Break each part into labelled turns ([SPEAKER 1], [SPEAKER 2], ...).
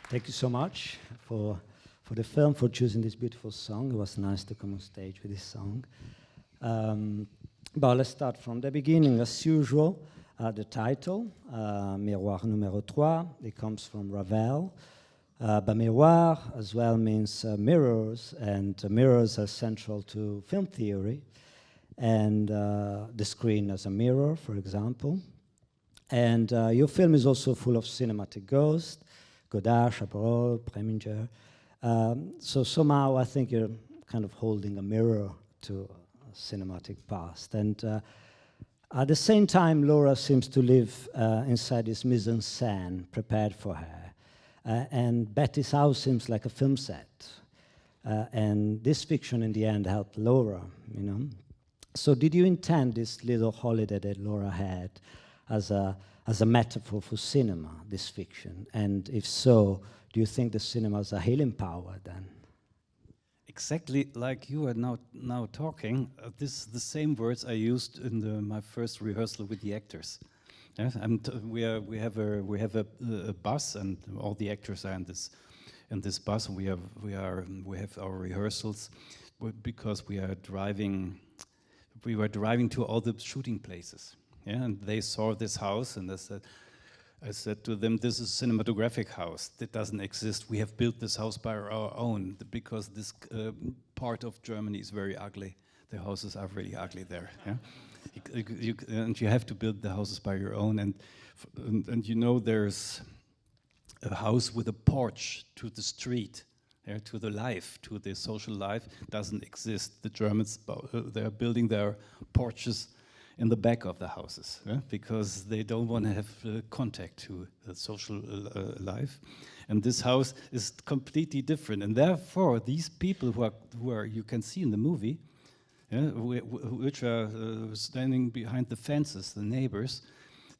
[SPEAKER 1] Thank you so much for the film, for choosing this beautiful song. It was nice to come on stage with this song. But let's start from the beginning. As usual, the title, Miroir numéro 3, it comes from Ravel. But miroir as well means mirrors, and mirrors are central to film theory. And the screen as a mirror, for example. And your film is also full of cinematic ghosts, Godard, Chabrol, Preminger. So somehow I think you're kind of holding a mirror to a cinematic past. And at the same time, Laura seems to live inside this mise-en-scène prepared for her. And Betty's house seems like a film set. And this fiction in the end helped Laura, you know. So did you intend this little holiday that Laura had as a metaphor for cinema, this fiction? And if so, do you think the cinema has a healing power then?
[SPEAKER 2] Exactly like you are now talking, the same words I used in my first rehearsal with the actors. Yeah, we have a bus, and all the actors are in this bus. And we have our rehearsals because we were driving to all the shooting places. Yeah, and they saw this house, and I said to them, this is a cinematographic house that doesn't exist. We have built this house by our own because this part of Germany is very ugly. The houses are really ugly there. Yeah? And you have to build the houses by your own. And you know, there's a house with a porch to the street, yeah, to the life, to the social life, doesn't exist. The Germans, they're building their porches in the back of the houses, yeah? Because they don't want to have contact to the social life. And this house is completely different. And therefore, these people who are you can see in the movie, yeah, which are standing behind the fences, the neighbors,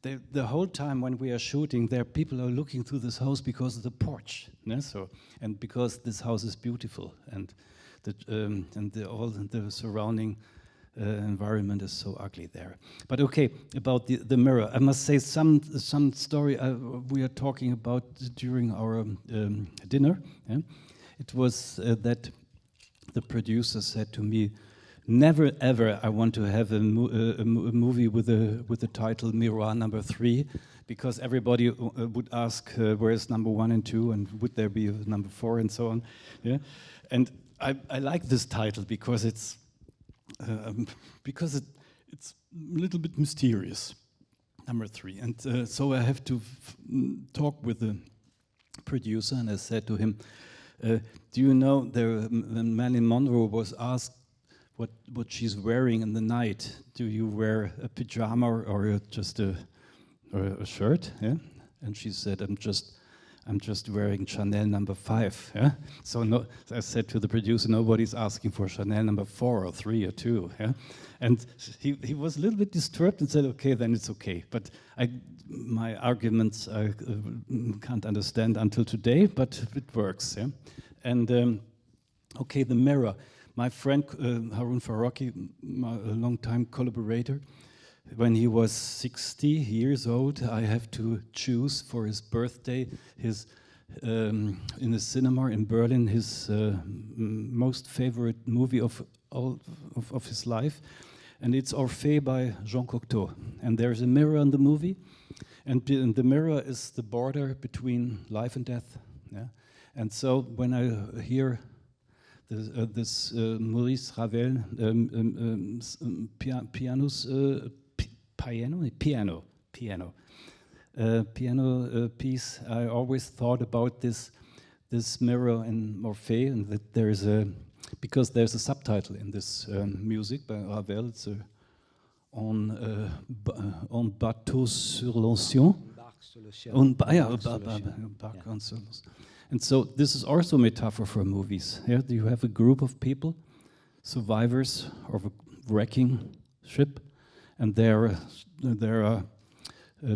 [SPEAKER 2] the whole time when we are shooting, people are looking through this house because of the porch, yeah? And because this house is beautiful, and all the surrounding environment is so ugly there. But okay, about the mirror, I must say some story we are talking about during our dinner. Yeah? It was that the producer said to me, never ever I want to have a movie with the title Miroir number 3, because everybody would ask where's number 1 and 2, and would there be a number 4 and so on. Yeah? And I like this title because it's a little bit mysterious, number 3. And so I have to talk with the producer, and I said to him, do you know, when Marilyn Monroe was asked what she's wearing in the night, do you wear a pajama or just a shirt? Yeah? And she said, I'm just wearing Chanel number 5. Yeah? So no, I said to the producer, nobody's asking for Chanel number 4 or 3 or 2. Yeah? And he was a little bit disturbed and said, okay, then it's okay. But my arguments I can't understand until today, but it works. Yeah? And okay, the mirror. My friend Harun Faraki, a long-time collaborator, when he was 60 years old, I have to choose for his birthday in the cinema in Berlin his most favorite movie of his life, and it's Orphée by Jean Cocteau. And there's a mirror in the movie, and the mirror is the border between life and death. Yeah? And so when I hear this Maurice Ravel piano piece, I always thought about this mirror in Orphée, and that because there's a subtitle in this music by Ravel. It's On bateau sur l'océan. And so this is also a metaphor for movies. Yeah? You have a group of people, survivors of a wrecking ship, and they're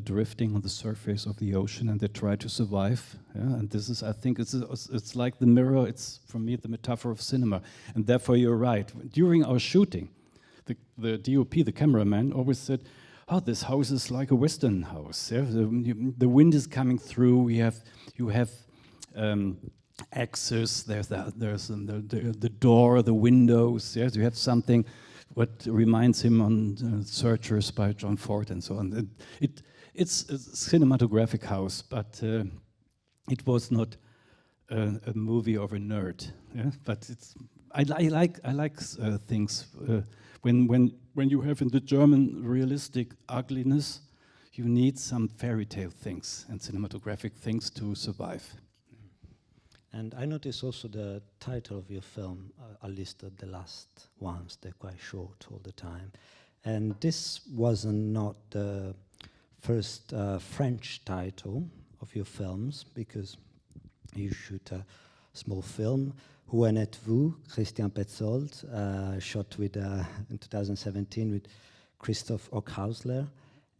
[SPEAKER 2] drifting on the surface of the ocean, and they try to survive. Yeah? And this is, I think, it's like the mirror. It's, for me, the metaphor of cinema. And therefore, you're right. During our shooting, the DOP, the cameraman, always said, "Oh, this house is like a Western house. Yeah? The wind is coming through. You have access. There's the door, the windows. Yes, you have something what reminds him on Searchers by John Ford and so on. It's a cinematographic house, but it was not a movie of a nerd. Yeah, but I like things when you have in the German realistic ugliness, you need some fairy tale things and cinematographic things to survive.
[SPEAKER 1] And I notice also the title of your film are listed, the last ones, they're quite short all the time. And this wasn't not the first French title of your films, because you shoot a small film, Où en êtes-vous, Christian Petzold, shot with in 2017 with Christoph Ockhausler.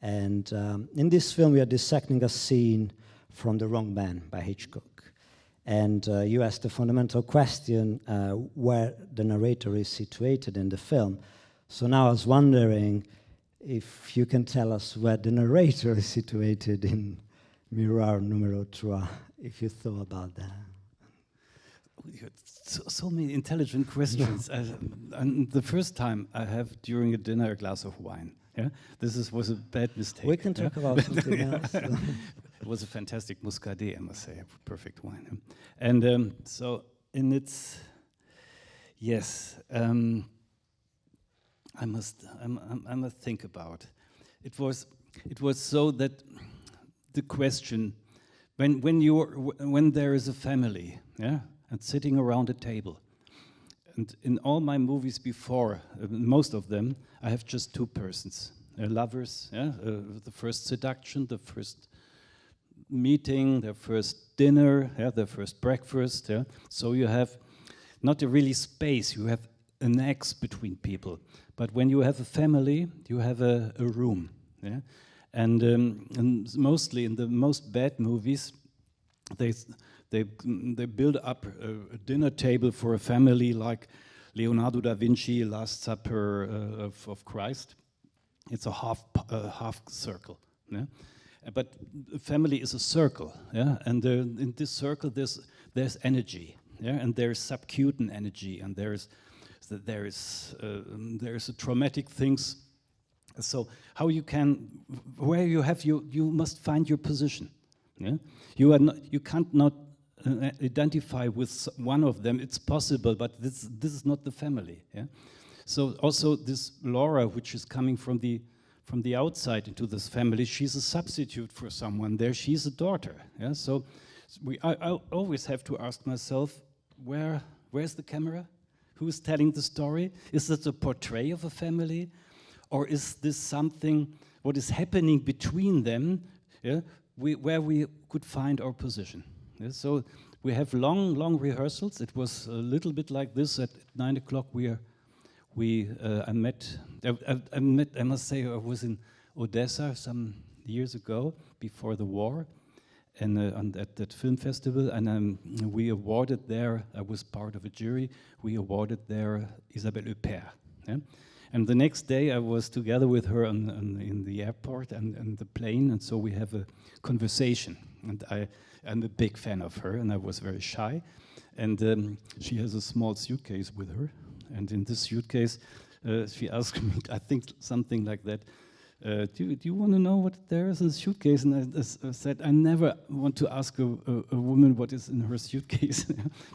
[SPEAKER 1] And in this film we are dissecting a scene from The Wrong Man by Hitchcock. And you asked a fundamental question where the narrator is situated in the film. So now I was wondering if you can tell us where the narrator is situated in Miroir numéro 3, if you thought about that.
[SPEAKER 2] So many intelligent questions. And the first time I have during a dinner a glass of wine. Yeah, was a bad mistake.
[SPEAKER 1] We can talk about something else.
[SPEAKER 2] It was a fantastic Muscadet, I must say, a perfect wine. And so in its, yes, I must think about. It was so that the question, when there is a family, yeah, and sitting around a table, and in all my movies before, most of them, I have just two persons, lovers, yeah, the first seduction, the first meeting, their first dinner, yeah, their first breakfast. Yeah. So you have not a really space, you have an X between people. But when you have a family, you have a room. Yeah. And mostly in the most bad movies, they build up a dinner table for a family like Leonardo da Vinci, Last Supper of Christ. It's a half circle. Yeah? But family is a circle, yeah. And in this circle, there's energy, yeah, and there's subcutant energy, and there's a traumatic things. So how you can, where you have you must find your position, yeah. You can't not identify with one of them. It's possible, but this is not the family, yeah. So also this Laura, which is coming from the outside into this family, she's a substitute for someone there. She's a daughter. Yeah? So I always have to ask myself, where's the camera? Who is telling the story? Is it a portrait of a family? Or is this something, what is happening between them, yeah, where we could find our position? Yeah? So we have long rehearsals. It was a little bit like this. At 9 o'clock I met, I must say, I was in Odessa some years ago, before the war, and at that film festival, and we awarded there, I was part of a jury, we awarded there Isabelle Huppert. Yeah? And the next day I was together with her in the airport and the plane, and so we have a conversation. And I'm a big fan of her, and I was very shy. And she has a small suitcase with her. And in this suitcase, she asked me, I think something like that, do you want to know what there is in the suitcase? And I said, I never want to ask a woman what is in her suitcase.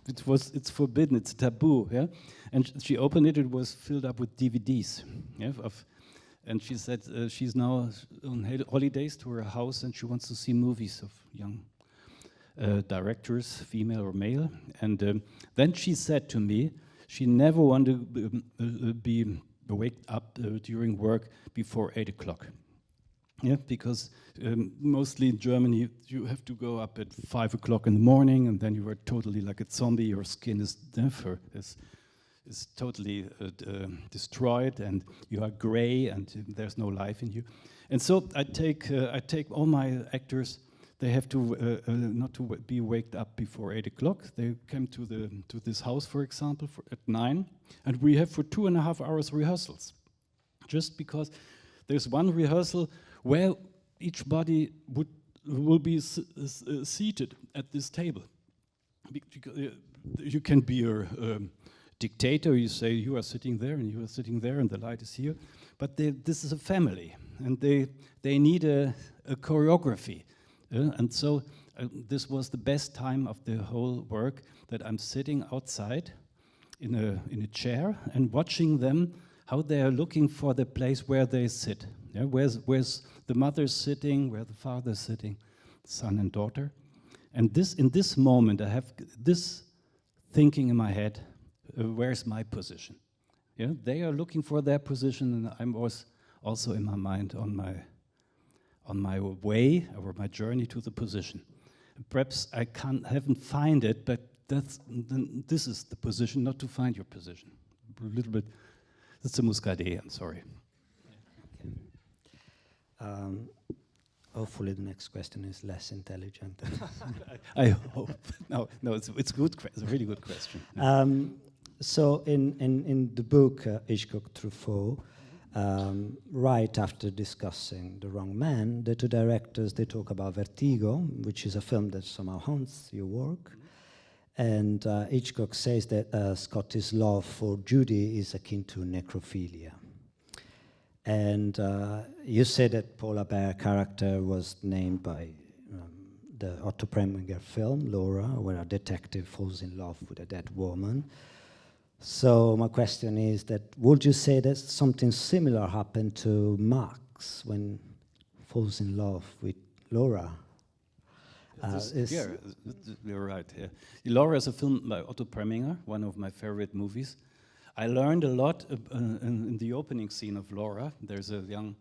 [SPEAKER 2] It's forbidden, it's taboo. Yeah? And she opened it, it was filled up with DVDs. Yeah, and she said she's now on holidays to her house and she wants to see movies of young directors, female or male. And then she said to me, she never wanted to be waked up during work before 8 o'clock. Yeah, because mostly in Germany, you have to go up at 5 o'clock in the morning, and then you are totally like a zombie. Your skin is is totally destroyed, and you are gray, and there's no life in you. And so I take all my actors. They have to not to be waked up before 8 o'clock. They come to this house, for example, at 9, and we have for 2.5 hours rehearsals, just because there's one rehearsal where each body will be seated at this table, You can be a dictator. You say you are sitting there and you are sitting there, and the light is here. But this is a family, and they need a choreography, and so this was the best time of the whole work. That I'm sitting outside in a chair and watching them how they are looking for the place where they sit. Yeah? Where's the mother sitting? Where the father is sitting? Son and daughter. And in this moment, I have this thinking in my head: where's my position? Yeah, they are looking for their position, and I was also in my mind on my way or my journey to the position. And perhaps I haven't find it, but this is the position, not to find your position. A little bit. That's a muscadet. I'm sorry.
[SPEAKER 1] Okay. Hopefully the next question is less intelligent.
[SPEAKER 2] I hope. No, it's good. It's a really good question.
[SPEAKER 1] So in the book Hitchcock Truffaut, right after discussing The Wrong Man, the two directors, they talk about Vertigo, which is a film that somehow haunts your work. And Hitchcock says that Scotty's love for Judy is akin to necrophilia. And you said that Paula Bear character was named by the Otto Preminger film, Laura, where a detective falls in love with a dead woman. So my question is that, would you say that something similar happened to Max when he falls in love with Laura?
[SPEAKER 2] You're right. Yeah. Laura is a film by Otto Preminger, one of my favorite movies. I learned a lot in the opening scene of Laura. There's a young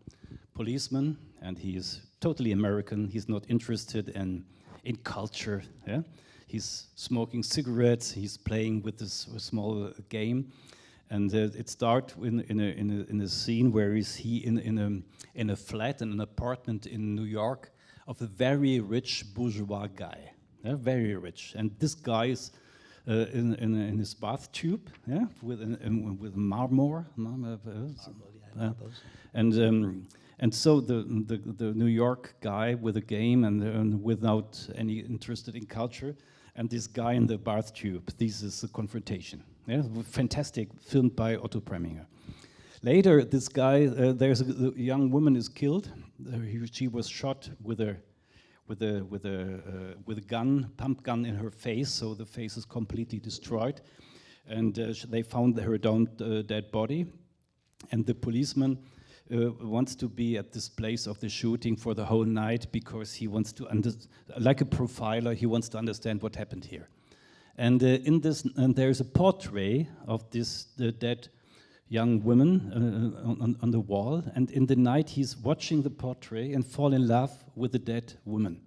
[SPEAKER 2] policeman, and he is totally American. He's not interested in culture. Yeah? He's smoking cigarettes. He's playing with this small game, and it starts in a scene where he in a flat, in an apartment in New York, of a very rich bourgeois guy. Yeah? Very rich, and this guy is. In his bath tube, yeah, with marble, and so the New York guy with a game and without any interested in culture, and this guy in the bath tube. This is a confrontation. Yeah, fantastic, filmed by Otto Preminger. Later, this guy, there's a young woman is killed. She was shot with a gun, pump gun in her face, so the face is completely destroyed. And they found her dead body. And the policeman wants to be at this place of the shooting for the whole night because he wants to, like a profiler, he wants to understand what happened here. And there's a portrait of this dead young woman on the wall, and in the night he's watching the portrait and fall in love with the dead woman.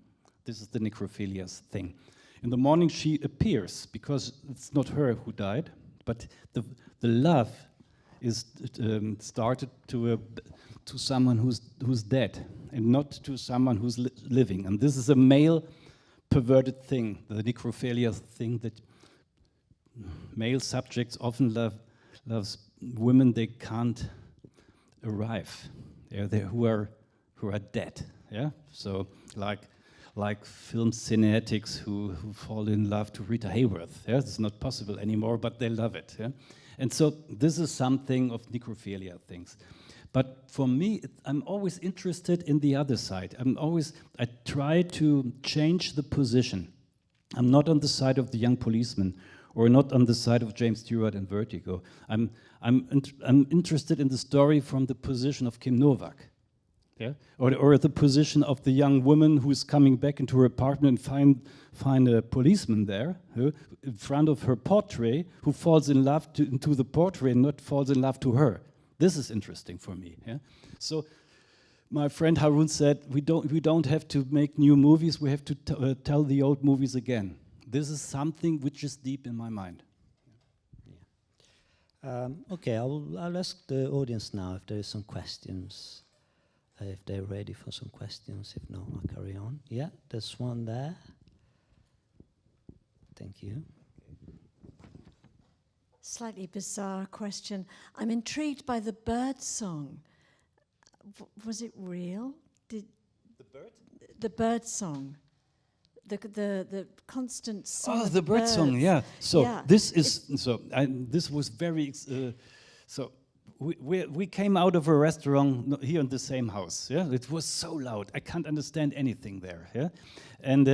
[SPEAKER 2] This is the necrophilia thing. In the morning she appears, because it's not her who died, but the love is started to someone who's dead, and not to someone who's living. And this is a male perverted thing, the necrophilia thing, that male subjects often loves women they can't arrive. Who are dead. Yeah. So like film cinetics who fall in love to Rita Hayworth. Yeah, it's not possible anymore, but they love it. Yeah. And so this is something of necrophilia things. But for me, I'm always interested in the other side. I try to change the position. I'm not on the side of the young policeman, or not on the side of James Stewart in Vertigo. I'm interested in the story from the position of Kim Novak, yeah, or the position of the young woman who's coming back into her apartment and find a policeman there in front of her portrait, who falls in love into the portrait and not falls in love to her. This is interesting for me. Yeah? So my friend Harun said, we don't have to make new movies. We have to tell the old movies again. This is something which is deep in my mind.
[SPEAKER 1] Yeah. Okay, I'll ask the audience now if there is some questions, if they're ready for some questions. If not, I'll carry on. Yeah, there's one there. Thank you.
[SPEAKER 3] Slightly bizarre question. I'm intrigued by the bird song. Was it real?
[SPEAKER 2] The bird?
[SPEAKER 3] The bird song. the constant song.
[SPEAKER 2] Oh,
[SPEAKER 3] of
[SPEAKER 2] the bird song,
[SPEAKER 3] birds.
[SPEAKER 2] yeah. So
[SPEAKER 3] Yeah,
[SPEAKER 2] this is this was very so. We came out of a restaurant here in the same house. Yeah, it was so loud. I can't understand anything there. Yeah, and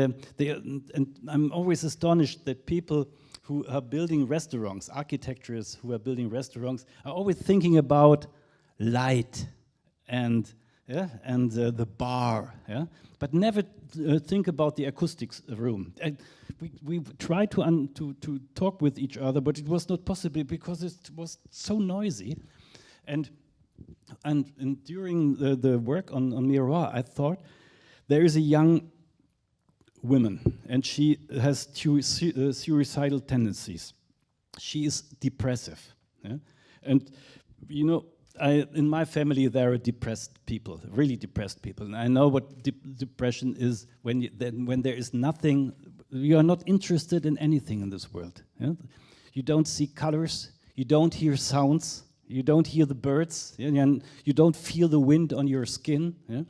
[SPEAKER 2] I'm always astonished that people who are building restaurants, architects who are building restaurants, are always thinking about light and the bar. Yeah, but never think about the acoustics room. We tried to talk with each other, but it was not possible because it was so noisy. And during the work on Miroirs, I thought there is a young woman, and she has suicidal tendencies. She is depressive, yeah? And you know, in my family there are depressed people, really depressed people, and I know what depression is when there is nothing. You are not interested in anything in this world. Yeah? You don't see colors, you don't hear sounds. You don't hear the birds, yeah, and you don't feel the wind on your skin. Yeah?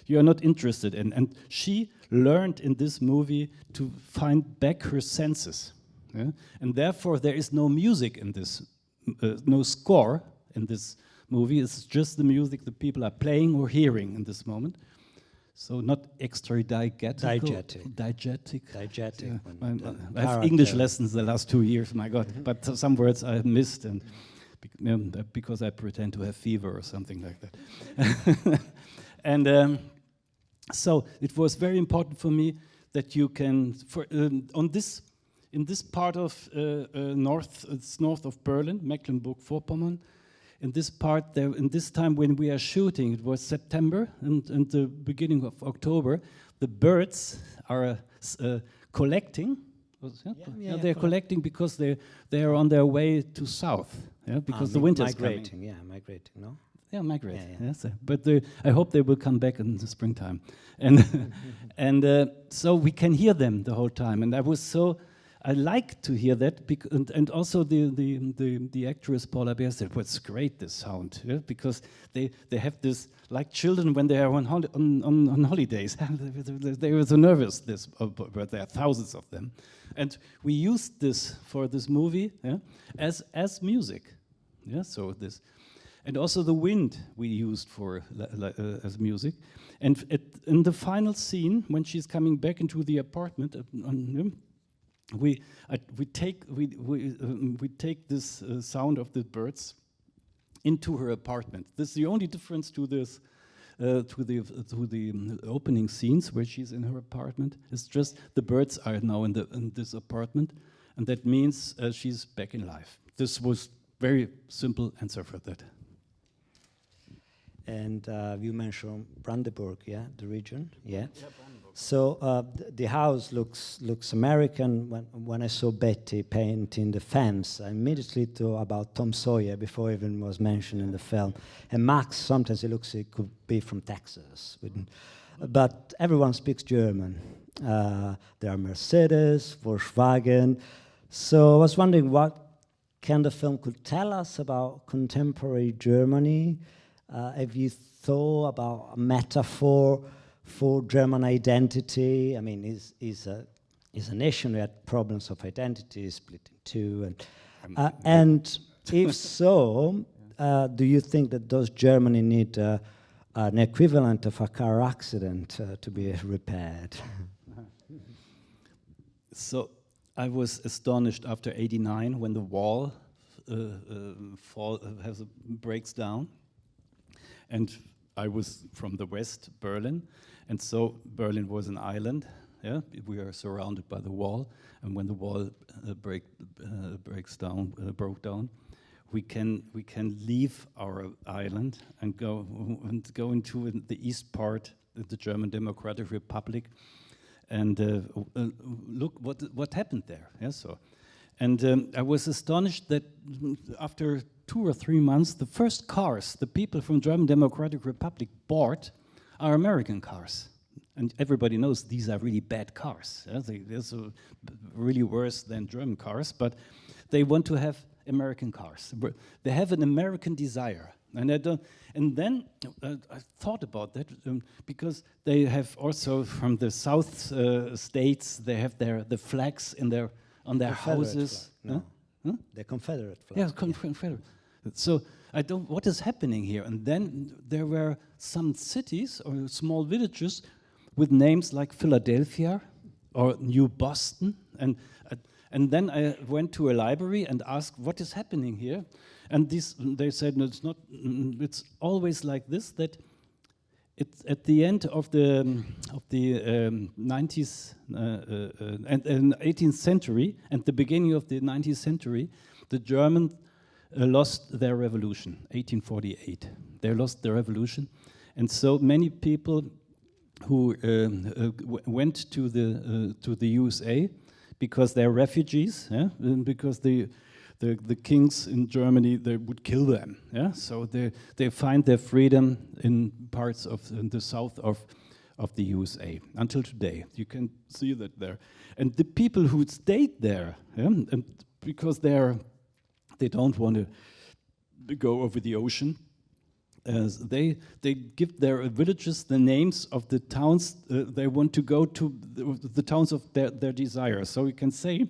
[SPEAKER 2] You are not interested in. And she learned in this movie to find back her senses. Yeah? And therefore, there is no music in this, no score in this movie. It's just the music the people are playing or hearing in this moment. So not extra diegetic.
[SPEAKER 1] Diegetic.
[SPEAKER 2] Yeah. I have English lessons the last 2 years, my God. But some words I missed, and because I pretend to have fever or something like that. And so it was very important for me that you can, in this part of it's north of Berlin, Mecklenburg-Vorpommern. In this part, in this time when we are shooting, it was September and the beginning of October. The birds are collecting. They're collecting because they are on their way to south. Yeah, because the winter is coming.
[SPEAKER 1] Migrating. No.
[SPEAKER 2] Yeah, migrating. Yeah. Yes, but I hope they will come back in the springtime, and so we can hear them the whole time. And I like to hear that, and also the actress Paula Beer said, "What's great, this sound," yeah? Because they have this, like children when they are on holidays. They were so nervous, but there are thousands of them, and we used this for this movie, yeah, as music, yeah. So this, and also the wind we used for as music, and in the final scene when she's coming back into the apartment. We take this sound of the birds into her apartment. This is the only difference to this, to the opening scenes where she's in her apartment. It's just the birds are now in this apartment, and that means she's back in life. This was very simple answer for that.
[SPEAKER 1] And you mentioned Brandenburg, yeah, the region, yeah. So the house looks American. When I saw Betty painting the fence, I immediately thought about Tom Sawyer before even was mentioned in the film. And Max, sometimes it looks it could be from Texas. But everyone speaks German. There are Mercedes, Volkswagen. So I was wondering what kind of film could tell us about contemporary Germany. Have you thought about a metaphor for German identity? I mean, is a nation that had problems of identity, split in two, and if so, do you think that those Germany need an equivalent of a car accident to be repaired?
[SPEAKER 2] So I was astonished after '89 when the wall breaks down, and I was from the West, Berlin, and so Berlin was an island. Yeah, we are surrounded by the wall, and when the wall broke down, we can leave our island and go into the east part of the German Democratic Republic, and look what happened there. Yeah, so, and I was astonished that after 2 or 3 months, the first cars the people from German Democratic Republic bought are American cars. And everybody knows these are really bad cars. Yeah? They're so really worse than German cars, but they want to have American cars. They have an American desire. And I don't. And then I thought about that because they have also from the South states they have the flags in their on their houses.
[SPEAKER 1] Flag. No.
[SPEAKER 2] Huh?
[SPEAKER 1] The Confederate flag.
[SPEAKER 2] Yeah, Confederate. So I don't. What is happening here? And then there were some cities or small villages with names like Philadelphia or New Boston, and then I went to a library and asked what is happening here, and they said no, it's not. It's always like this, that it's at the end of the 90s and 18th century and the beginning of the 19th century, the Germans lost their revolution, 1848. They lost their revolution, and so many people who went to the USA because they're refugees, yeah? Because the kings in Germany, they would kill them, yeah? So they find their freedom in parts of the south of the USA until today. You can see that there. And the people who stayed there, yeah? And because they don't want to go over the ocean, they give their villages the names of the towns they want to go to, the towns of their desire. So you can say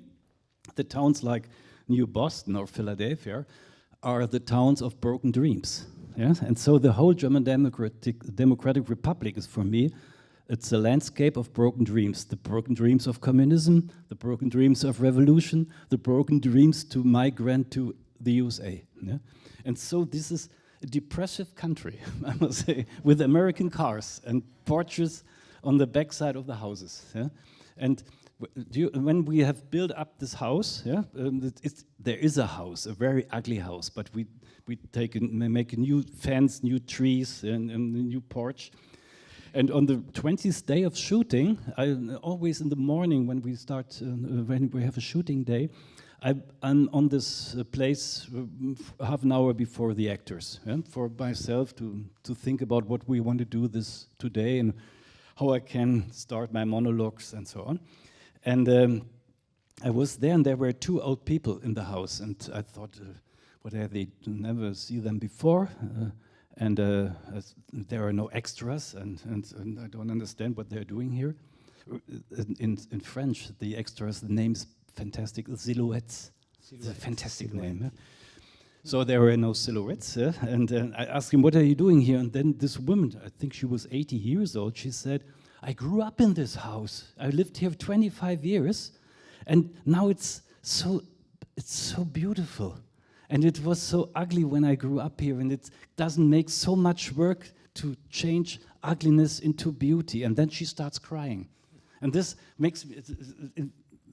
[SPEAKER 2] the towns like New Boston or Philadelphia are the towns of broken dreams. Yeah? And so the whole German Democratic Republic is, for me, it's a landscape of broken dreams. The broken dreams of communism, the broken dreams of revolution, the broken dreams to migrate to the USA. Yeah? And so this is a depressive country, I must say, with American cars and porches on the backside of the houses. Yeah? And when we have built up this house, yeah, there is a house, a very ugly house, but we make a new fence, new trees, and a new porch. And on the 20th day of shooting, always in the morning when we start, when we have a shooting day, I'm on this place half an hour before the actors, yeah, for myself to think about what we want to do this today and how I can start my monologues and so on. And I was there, and there were two old people in the house, and I thought, what have they never see them before? And there are no extras, and I don't understand what they're doing here. In French, the extras, the name's fantastic, silhouettes. It's a fantastic name. Yeah? So there were no silhouettes, and I asked him, what are you doing here? And then this woman, I think she was 80 years old, she said, I grew up in this house. I lived here 25 years, and now it's so beautiful. And it was so ugly when I grew up here, and it doesn't make so much work to change ugliness into beauty. And then she starts crying. And this makes me,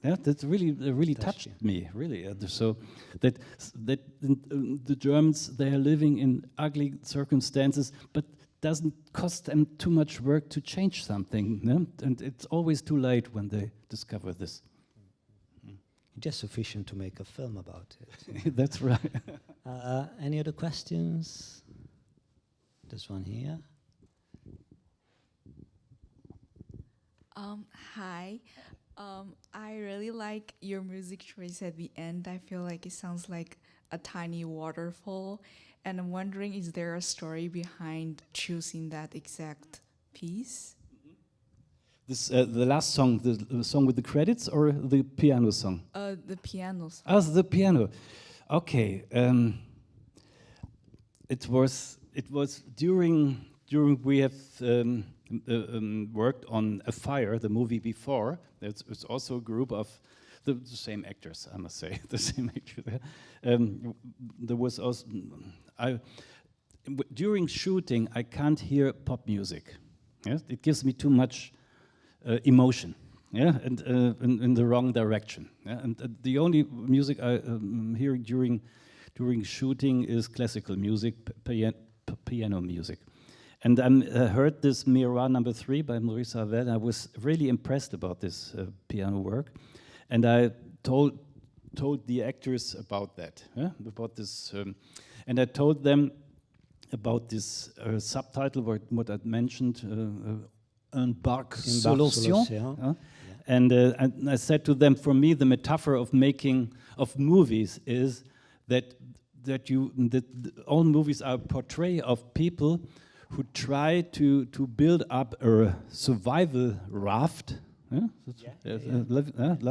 [SPEAKER 2] that really touched me, really. So that the Germans, they are living in ugly circumstances, but doesn't cost them too much work to change something. Yeah? And it's always too late when they discover this.
[SPEAKER 1] Just sufficient to make a film about it.
[SPEAKER 2] That's right.
[SPEAKER 1] Any other questions? This one here.
[SPEAKER 4] Hi. I really like your music choice at the end. I feel like it sounds like a tiny waterfall. And I'm wondering, is there a story behind choosing that exact piece?
[SPEAKER 2] This the last song, the song with the credits, or the piano song?
[SPEAKER 4] The piano song.
[SPEAKER 2] Oh, the piano. Okay. It was during we have worked on A Fire, the movie before. It's also a group of the same actors, I must say, the same actors. There was also during shooting, I can't hear pop music. Yes? It gives me too much emotion, yeah, and in the wrong direction. Yeah? And the only music I hear during shooting is classical music, piano music. And I heard this Miroirs number 3 by Maurice Ravel. I was really impressed about this piano work, and I told the actors about that, yeah? About this, and I told them about this subtitle, what I mentioned. Un barque sur l'océan.
[SPEAKER 1] Yeah.
[SPEAKER 2] And I said to them, for me, the metaphor of making of movies is that all movies are a portray of people who try to build up a survival raft.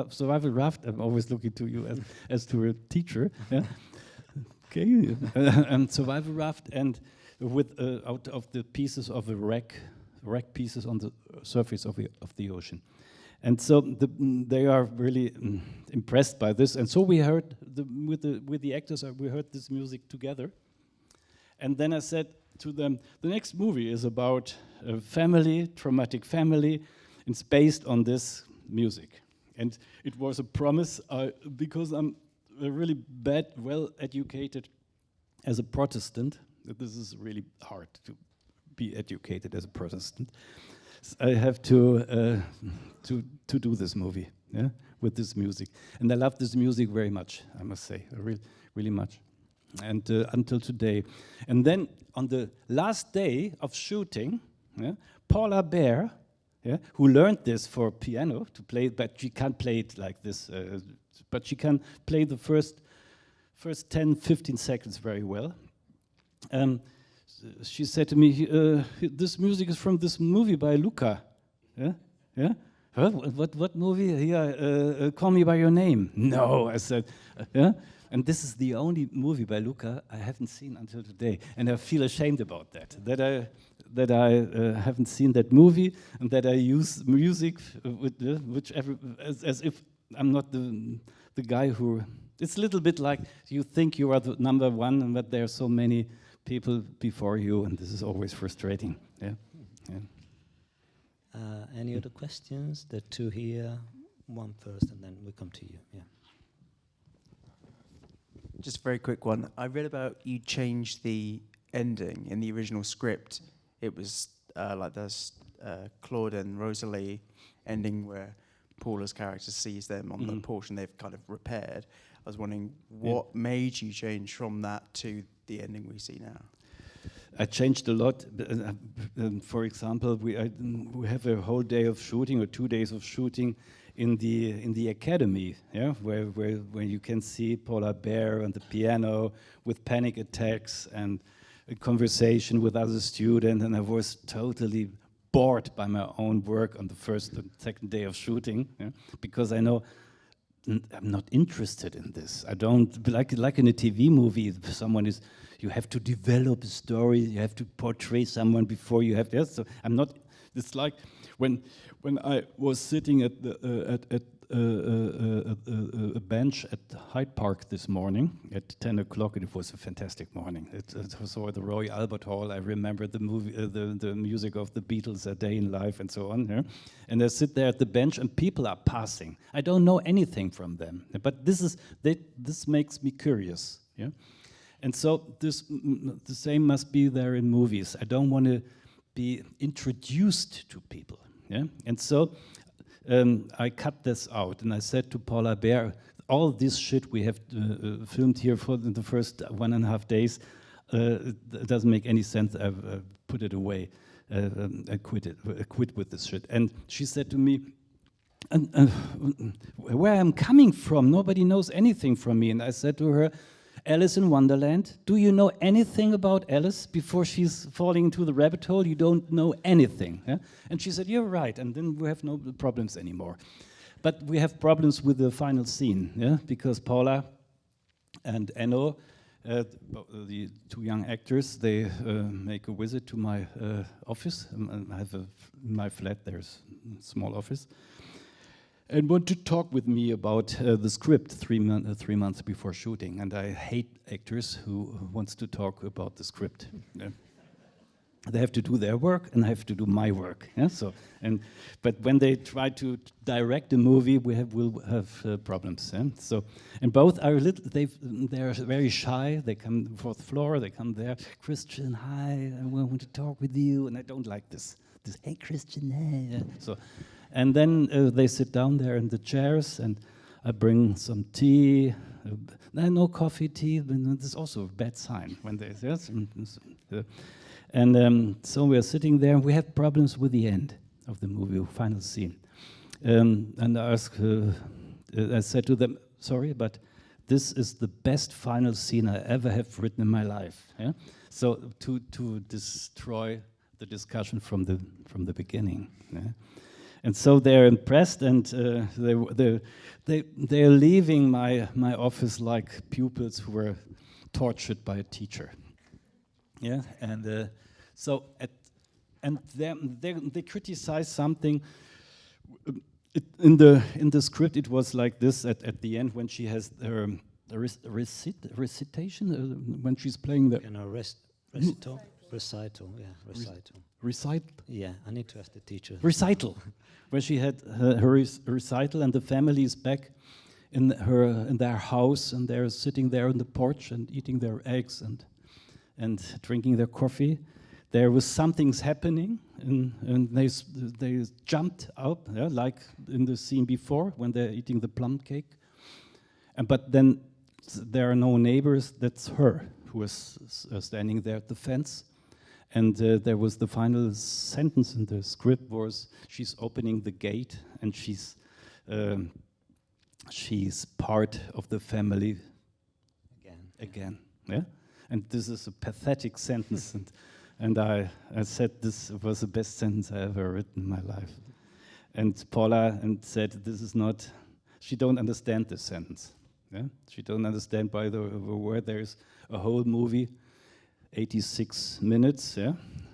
[SPEAKER 2] Survival raft. I'm always looking to you as to a teacher. Yeah. Okay, and survival raft, and with out of the pieces of a wreck pieces on the surface of the ocean. And so they are really impressed by this. And so we heard with the actors, we heard this music together. And then I said to them, the next movie is about a family, traumatic family. It's based on this music. And it was a promise because I'm really well educated as a Protestant. This is really hard to be educated as a Protestant. I have to do this movie, yeah, with this music, and I love this music very much. I must say, really much, and until today. And then on the last day of shooting, yeah, Paula Bear, yeah, who learned this for piano to play, but she can't play it like this. But she can play the first 10, 15 seconds very well. She said to me, "This music is from this movie by Luca." Yeah, yeah. Huh? What movie? Yeah, Call Me by Your Name. No, I said. Yeah. And this is the only movie by Luca I haven't seen until today, and I feel ashamed about that. That I haven't seen that movie, and that I use music as if I'm not the guy who. It's a little bit like you think you are the number one, and that there are so many people before you, and this is always frustrating. Yeah. Yeah.
[SPEAKER 1] Any other questions? The two here, one first, and then we come to you. Yeah.
[SPEAKER 5] Just a very quick one. I read about you changed the ending in the original script. It was like there's Claude and Rosalie ending where Paula's character sees them on the portion they've kind of repaired. I was wondering what made you change from that to the ending we see now?
[SPEAKER 2] I changed a lot. For example, we have a whole day of shooting or 2 days of shooting in the academy, yeah, where you can see Paula Bear on the piano with panic attacks and a conversation with other students, and I was totally bored by my own work on the first and second day of shooting, yeah, because I know I'm not interested in this. I don't like in a TV movie. If someone is, you have to develop a story. You have to portray someone before you have. Yes, so I'm not. It's like when I was sitting at a bench at Hyde Park this morning at 10 o'clock, and it was a fantastic morning. It was at the Royal Albert Hall. I remember the movie, the music of the Beatles, A Day in Life, and so on. Yeah? And I sit there at the bench, and people are passing. I don't know anything from them, but this makes me curious. Yeah, and so the same must be there in movies. I don't want to be introduced to people. Yeah, and so. I cut this out, and I said to Paula Bear, all this shit we have filmed here for the first 1.5 days, it doesn't make any sense. I've put it away. I quit with this shit. And she said to me, where I'm coming from, nobody knows anything from me. And I said to her, Alice in Wonderland, do you know anything about Alice before she's falling into the rabbit hole? You don't know anything. Yeah? And she said, you're right, and then we have no problems anymore. But we have problems with the final scene, yeah? Because Paula and Enno, the two young actors, they make a visit to my office. I have in my flat, there's a small office. And want to talk with me about the script 3 months before shooting. And I hate actors who wants to talk about the script. Yeah. They have to do their work, and I have to do my work. Yeah? So, but when they try to direct a movie, we'll have problems. Yeah? So, and both are they're very shy. They come fourth floor. They come there. Christian, hi, I want to talk with you, and I don't like this. Hey, Christian, hey. Yeah. So. And then they sit down there in the chairs, and I bring some tea. No coffee, tea. This is also a bad sign when they yes. And so we are sitting there, and we have problems with the end of the movie, final scene. And I said to them, sorry, but this is the best final scene I ever have written in my life. Yeah? So to destroy the discussion from the beginning. Yeah? And so they're impressed, and they're leaving my office like pupils who were tortured by a teacher. Yeah, and they criticize something. In the script, it was like this at the end when she has her recitation when she's playing the
[SPEAKER 1] recital.
[SPEAKER 2] Recital.
[SPEAKER 1] Yeah, I need to ask the teacher.
[SPEAKER 2] Recital, where she had her recital, and the family is back in their house, and they're sitting there on the porch and eating their eggs and drinking their coffee. There was something's happening, and they jumped out, yeah, like in the scene before when they're eating the plum cake. But then there are no neighbors. That's her who was standing there at the fence. And there was the final sentence in the script was she's opening the gate and she's part of the family again. Yeah, and this is a pathetic sentence, and I said this was the best sentence I ever written in my life. And Paula said this is not. She don't understand this sentence. Yeah, she don't understand by the word. There's a whole movie. 86 minutes, yeah,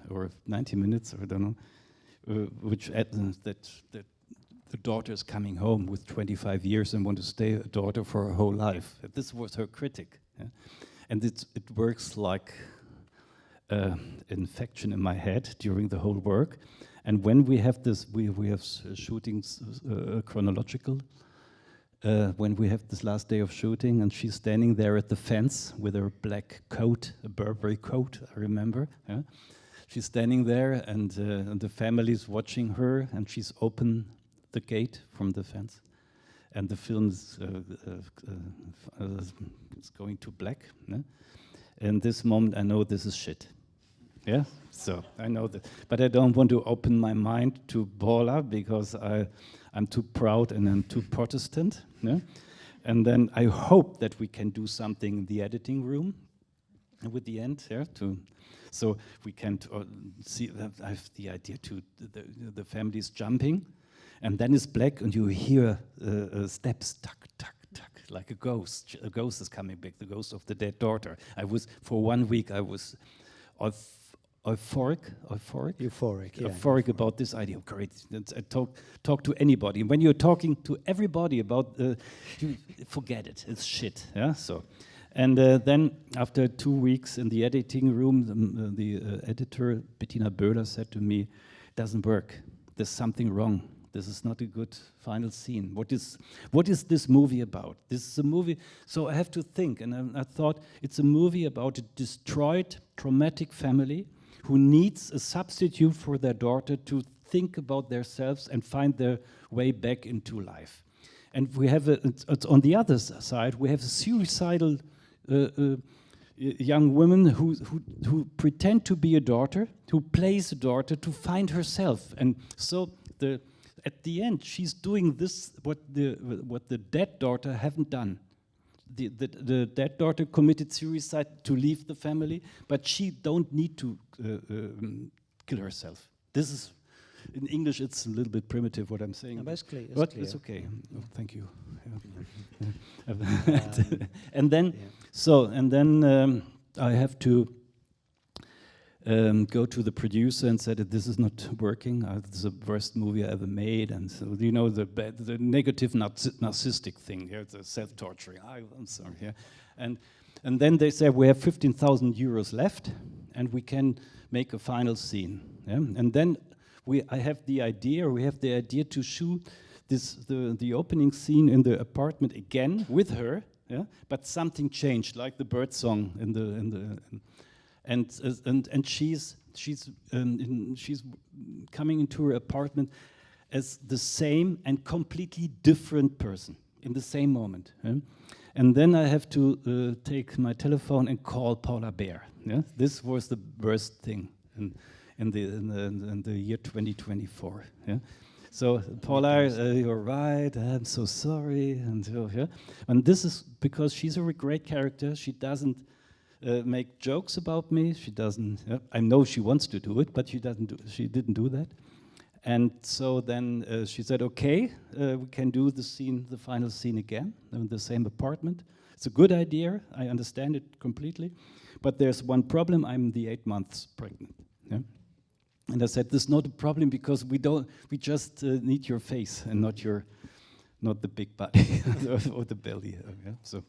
[SPEAKER 2] or 90 minutes, or I don't know, which that the daughter is coming home with 25 years and want to stay a daughter for her whole life. This was her critic, yeah? And it works like infection in my head during the whole work. And when we have this, we have shootings chronological. When we have this last day of shooting, and she's standing there at the fence with her black coat, a Burberry coat, I remember. Yeah? She's standing there, and the family's watching her, and she's open the gate from the fence. And the film is going to black. Yeah? In this moment, I know this is shit. Yeah, so I know that. But I don't want to open my mind to Paula because I'm too proud and I'm too Protestant. Yeah? And then I hope that we can do something in the editing room with the end, yeah, so we can see that I have the idea to the family's jumping, and then it's black, and you hear steps, tuck, tuck, tuck, like a ghost. A ghost is coming back, the ghost of the dead daughter. For 1 week, I was euphoric
[SPEAKER 1] Euphoric
[SPEAKER 2] about this idea. Great, I talk to anybody. When you're talking to everybody about, you forget it. It's shit. Yeah. So, and then after 2 weeks in the editing room, the editor Bettina Böhler said to me, "Doesn't work. There's something wrong. This is not a good final scene. What is this movie about? This is a movie." So I have to think, and I thought it's a movie about a destroyed, traumatic family who needs a substitute for their daughter to think about themselves and find their way back into life. And we have it's on the other side, we have a suicidal young woman who pretend to be a daughter, who plays a daughter to find herself. And so at the end, she's doing this what the dead daughter haven't done. The dead daughter committed suicide to leave the family, but she don't need to kill herself. This is, in English, it's a little bit primitive what I'm saying.
[SPEAKER 1] No, but it's clear.
[SPEAKER 2] But it's okay. Oh, thank you. Yeah. And then, I have to go to the producer and said that this is not working. This is the worst movie I ever made, and so you know the negative narcissistic thing here, the self-torturing. I'm sorry, yeah, and then they said we have 15,000 euros left, and we can make a final scene. Yeah? And then we have the idea to shoot the opening scene in the apartment again with her, yeah, but something changed, like the bird song and she's coming into her apartment as the same and completely different person in the same moment. Yeah? And then I have to take my telephone and call Paula Beer. Yeah? This was the worst thing in the year 2024. Yeah? So Paula, you're right. I'm so sorry, and yeah. And this is because she's a great character. She doesn't make jokes about me. She doesn't. I know she wants to do it, but she doesn't. She didn't do that. And so then she said, "Okay, we can do the scene, the final scene again in the same apartment. It's a good idea. I understand it completely, but there's one problem. I'm the 8 months pregnant." Yeah? And I said, "This is not a problem because we don't. We just need your face and not the big body or the belly." Yeah? So,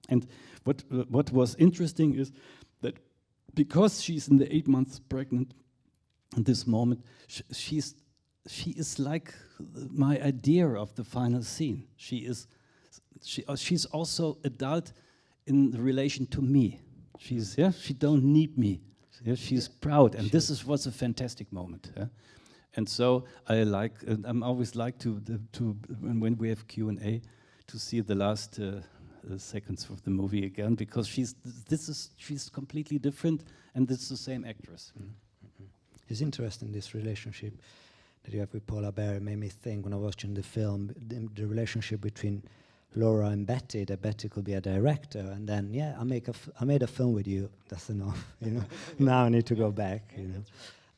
[SPEAKER 2] and what was interesting is that because she's in the 8 months pregnant at this moment, she is like my idea of the final scene. She's also adult in relation to me. She don't need me. Yeah, she's proud, and this was a fantastic moment. Yeah? And so I'm always like to when we have Q&A to see the last seconds of the movie again, because she's completely different, and it's the same actress.
[SPEAKER 1] It's interesting, this relationship that you have with Paula Bear. Made me think when I was watching the film, the relationship between Laura and Betty, that Betty could be a director, and then I made a film with you. That's enough, you know. Now I need to go back. You know,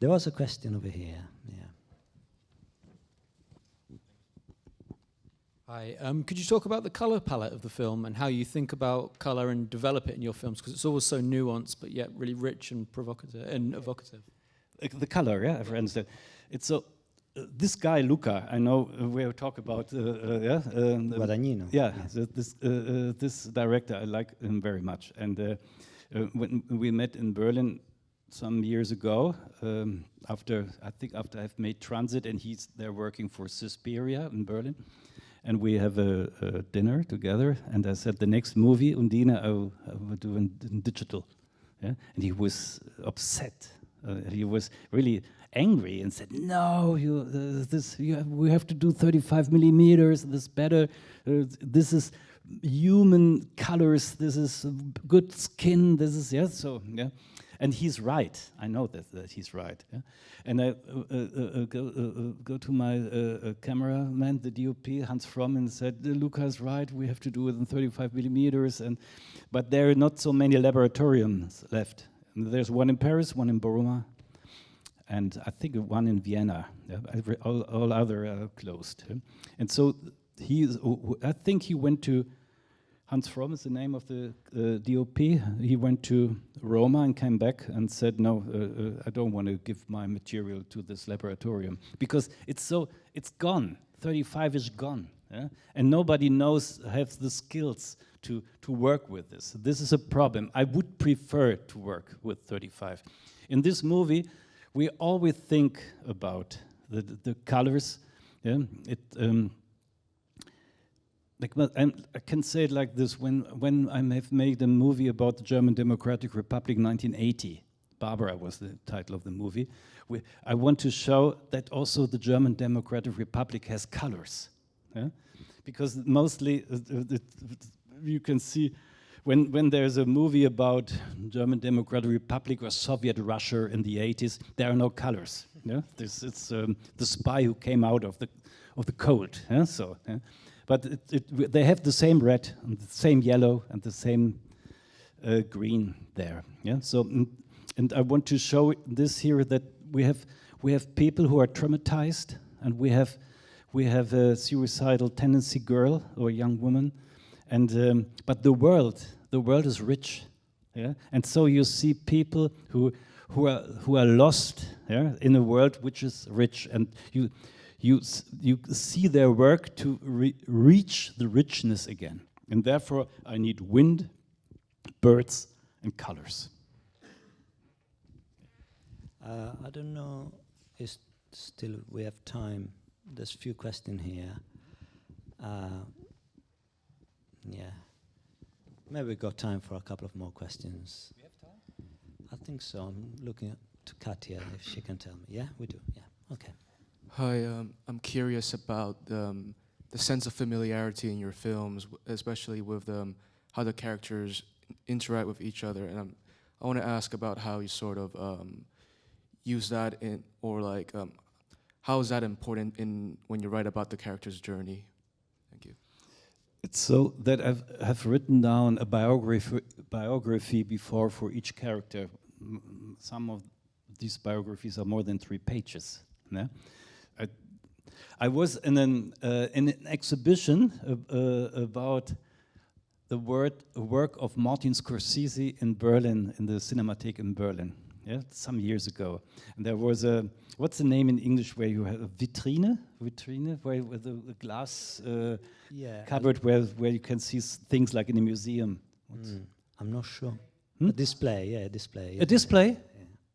[SPEAKER 1] there was a question over here. Yeah.
[SPEAKER 6] Hi. Could you talk about the color palette of the film and how you think about color and develop it in your films? Because it's always so nuanced, but yet really rich and provocative and evocative.
[SPEAKER 2] The color, yeah, I understand. It's so. This guy Luca, I know we talk about,
[SPEAKER 1] Guadagnino.
[SPEAKER 2] Yeah, yes. This director, I like him very much. And when we met in Berlin some years ago, after I've made Transit, and he's there working for Suspiria in Berlin, and we have a dinner together. And I said, the next movie, Undine, I will do in digital. Yeah? And he was upset. He was really angry and said, "No, we have to do 35 millimeters. This is better. This is human colors. This is good skin. This is So yeah, and he's right. I know that he's right. Yeah? And I go to my cameraman, the DOP Hans Fromm, and said, "Luca's right. We have to do it in 35 millimeters. But there are not so many laboratoriums left. And there's one in Paris, one in Boroma, and I think one in Vienna. Yeah, all other are closed." Yeah. And so I think he went to, Hans Fromm is the name of the DOP. He went to Roma and came back and said, "No, I don't want to give my material to this laboratorium because it's gone. 35 is gone, yeah? And nobody has the skills to work with this. This is a problem. I would prefer to work with 35. In this movie, we always think about the colors. Yeah? I can say it like this: when I have made a movie about the German Democratic Republic, 1980, Barbara was the title of the movie. I want to show that also the German Democratic Republic has colors, yeah? Because mostly you can see when there's a movie about German Democratic Republic or Soviet Russia in the 80s, there are no colors. Yeah? It's the spy who came out of the cold. Yeah? So, yeah? But they have the same red and the same yellow and the same green there. Yeah. So and I want to show this here, that we have people who are traumatized, and we have a suicidal tendency girl or young woman, and but the world is rich. Yeah. And so you see people who are lost, yeah, in a world which is rich, and you see their work to reach the richness again. And therefore, I need wind, birds, and colors.
[SPEAKER 1] I don't know if still we have time. There's a few questions here. Yeah. Maybe we got time for a couple of more questions.
[SPEAKER 2] We have time?
[SPEAKER 1] I think so. I'm looking to Katya if she can tell me. Yeah, we do. Yeah. Okay.
[SPEAKER 7] Hi, I'm curious about the sense of familiarity in your films, especially with how the characters interact with each other. And I want to ask about how you sort of use that in, or like how is that important in when you write about the character's journey? Thank you.
[SPEAKER 2] It's so that have written down a biography before for each character. Some of these biographies are more than 3 pages. Yeah? I was in an exhibition about the work of Martin Scorsese in Berlin, in the Cinematheek in Berlin, yeah, some years ago. And there was a, what's the name in English where you have a vitrine, where with the glass cupboard where you can see things like in a museum.
[SPEAKER 1] I'm not sure. A display, yeah, a display.
[SPEAKER 2] A display? Yeah.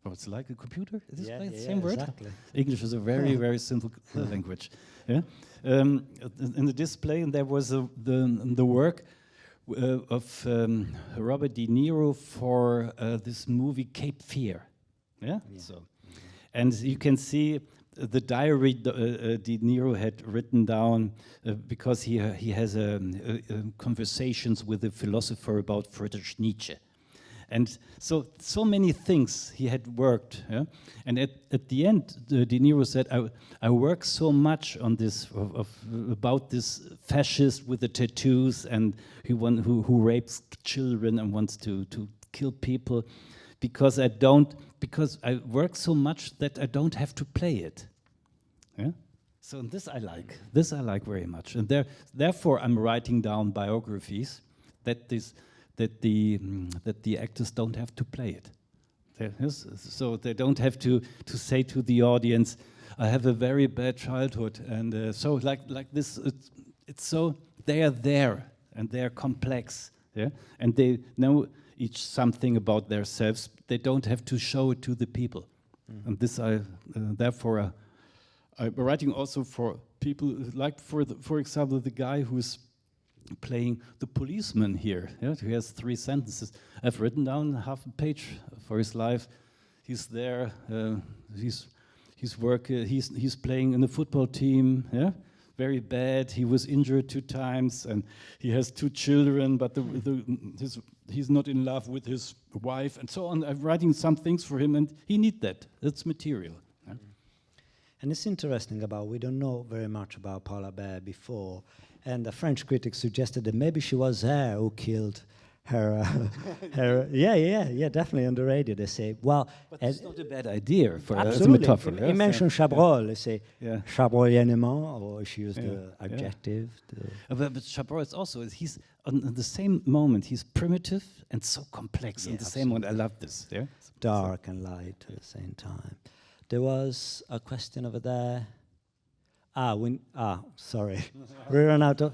[SPEAKER 2] Oh, it's like a computer? A display?
[SPEAKER 1] Yeah,
[SPEAKER 2] Same word?
[SPEAKER 1] exactly.
[SPEAKER 2] English is a very, very simple language. Yeah? In the display, and there was the work of Robert De Niro for this movie Cape Fear. Yeah? So, and you can see the diary De Niro had written down because he has conversations with a philosopher about Friedrich Nietzsche. And so many things he had worked, yeah? And at the end, De Niro said, "I work so much on this about this fascist with the tattoos and who rapes children and wants to kill people, because I work so much that I don't have to play it." Yeah? So this I like very much, and therefore I'm writing down biographies that the actors don't have to play it. So they don't have to say to the audience, "I have a very bad childhood," and so like this. It's so they are there and they are complex, yeah, and they know each something about themselves. They don't have to show it to the people, and this therefore I'm writing also for people like for example the guy who's playing the policeman here. Yeah, he has 3 sentences. I've written down half a page for his life. He's there. He's playing in the football team. Yeah, very bad. He was injured 2 times, and he has 2 children. But he's not in love with his wife, and so on. I'm writing some things for him, and he needs that. That's material. Yeah?
[SPEAKER 1] And it's interesting we don't know very much about Paula Bear before. And a French critic suggested that maybe she was her who killed her. Definitely on the radio. They say, well,
[SPEAKER 2] but it's not a bad idea for as a
[SPEAKER 1] absolutely.
[SPEAKER 2] metaphor.
[SPEAKER 1] He mentioned Chabrol. They say Chabrolianement, or she used the
[SPEAKER 2] Yeah.
[SPEAKER 1] adjective.
[SPEAKER 2] But Chabrol is also, he's on the same moment, he's primitive and so complex.
[SPEAKER 1] Yeah,
[SPEAKER 2] in the same moment, I love this. Yeah?
[SPEAKER 1] Dark and light at the same time. There was a question over there. Sorry. We ran out of...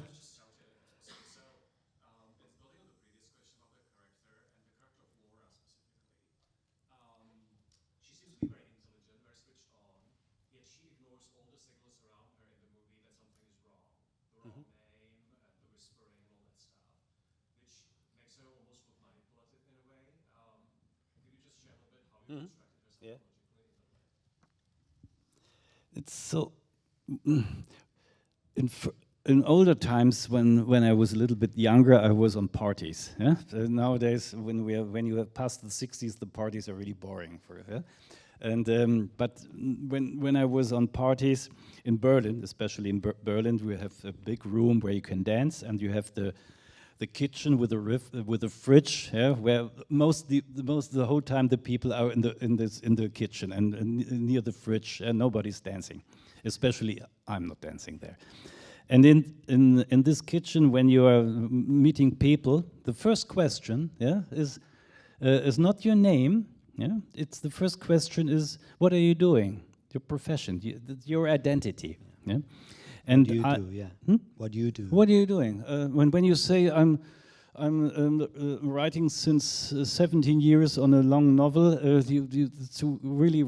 [SPEAKER 2] It's so... In older times, when I was a little bit younger, I was on parties. Yeah? Nowadays, when you have passed the 60s, the parties are really boring for you. Yeah? And but when I was on parties in Berlin, especially in Berlin, we have a big room where you can dance, and you have the kitchen with a fridge, yeah, where the whole time the people are in the kitchen and near the fridge, and nobody's dancing. Especially, I'm not dancing there. And in this kitchen, when you are meeting people, the first question, yeah, is not your name. Yeah, it's the first question is, what are you doing? Your profession, your identity. Yeah, and
[SPEAKER 1] What do you do?
[SPEAKER 2] What are you doing? When you say I'm writing since 17 years on a long novel, it's a really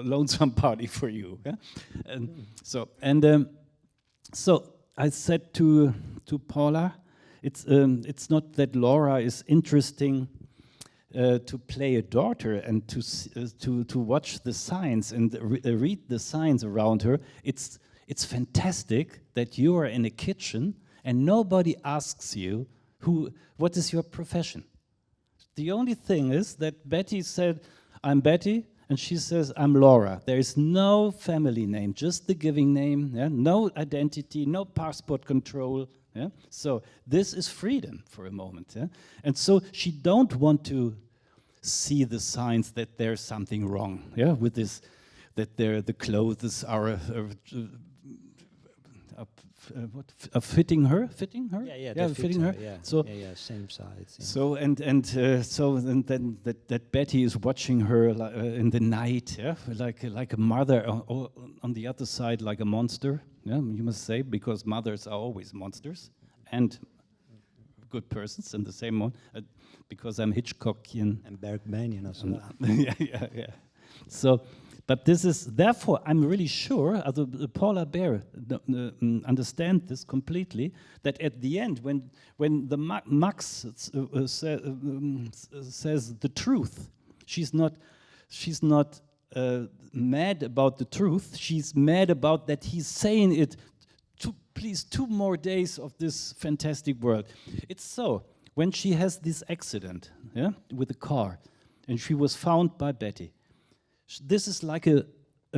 [SPEAKER 2] lonesome party for you. Yeah? And so I said to Paula, it's not that Laura is interesting to play a daughter and to watch the signs and read the signs around her. It's fantastic that you are in a kitchen and nobody asks you what is your profession. The only thing is that Betty said, "I'm Betty," and she says, I'm Laura. There is no family name, just the giving name, yeah? No identity, no passport control. Yeah? So this is freedom for a moment. Yeah? And so she don't want to see the signs that there's something wrong, yeah, with this, that the clothes are fitting her, fitting her.
[SPEAKER 1] Yeah,
[SPEAKER 2] so
[SPEAKER 1] same size. Yeah.
[SPEAKER 2] so and then that Betty is watching her in the night, yeah, like a mother, or on the other side like a monster. Yeah, you must say, because mothers are always monsters and good persons in the same one. Because I'm Hitchcockian
[SPEAKER 1] and Bergmanian as well.
[SPEAKER 2] yeah. So, but this is, therefore, I'm really sure, Paula Bear understand this completely, that at the end, when the Max says the truth, she's not mad about the truth, she's mad about that he's saying it to please 2 more days of this fantastic world. It's so, when she has this accident, yeah, with a car, and she was found by Betty, this is like a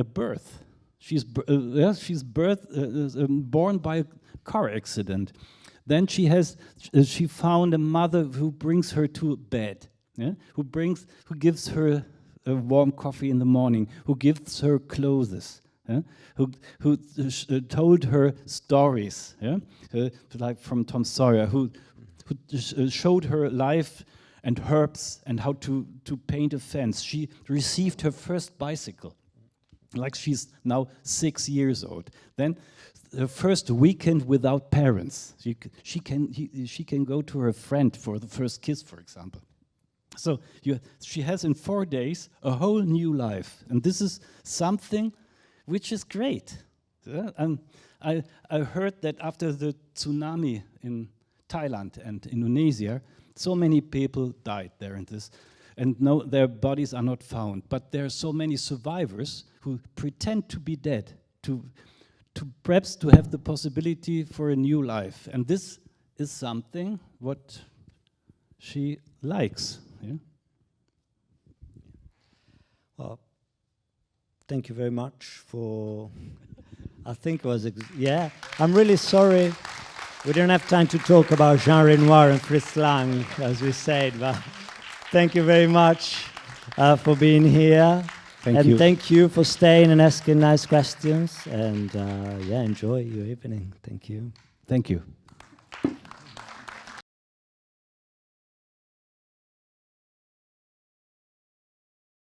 [SPEAKER 2] birth. She's born by a car accident. Then she found a mother who brings her to bed, yeah? who gives her a warm coffee in the morning, who gives her clothes, yeah? who told her stories, yeah? Like from Tom Sawyer, who showed her life and herbs and how to paint a fence. She received her first bicycle, like she's now 6 years old. Then her first weekend without parents. She can go to her friend for the first kiss, for example. So she has in 4 days a whole new life, and this is something which is great. I heard that after the tsunami in Thailand and Indonesia, so many people died there in this, and no, their bodies are not found. But there are so many survivors who pretend to be dead, to perhaps to have the possibility for a new life. And this is something what she likes. Yeah?
[SPEAKER 1] Well, thank you very much for, I think it was, yeah, I'm really sorry. We didn't have time to talk about Jean Renoir and Fritz Lang, as we said, but thank you very much for being here.
[SPEAKER 2] Thank you.
[SPEAKER 1] Thank you for staying and asking nice questions. And yeah, enjoy your evening. Thank you.
[SPEAKER 2] Thank you.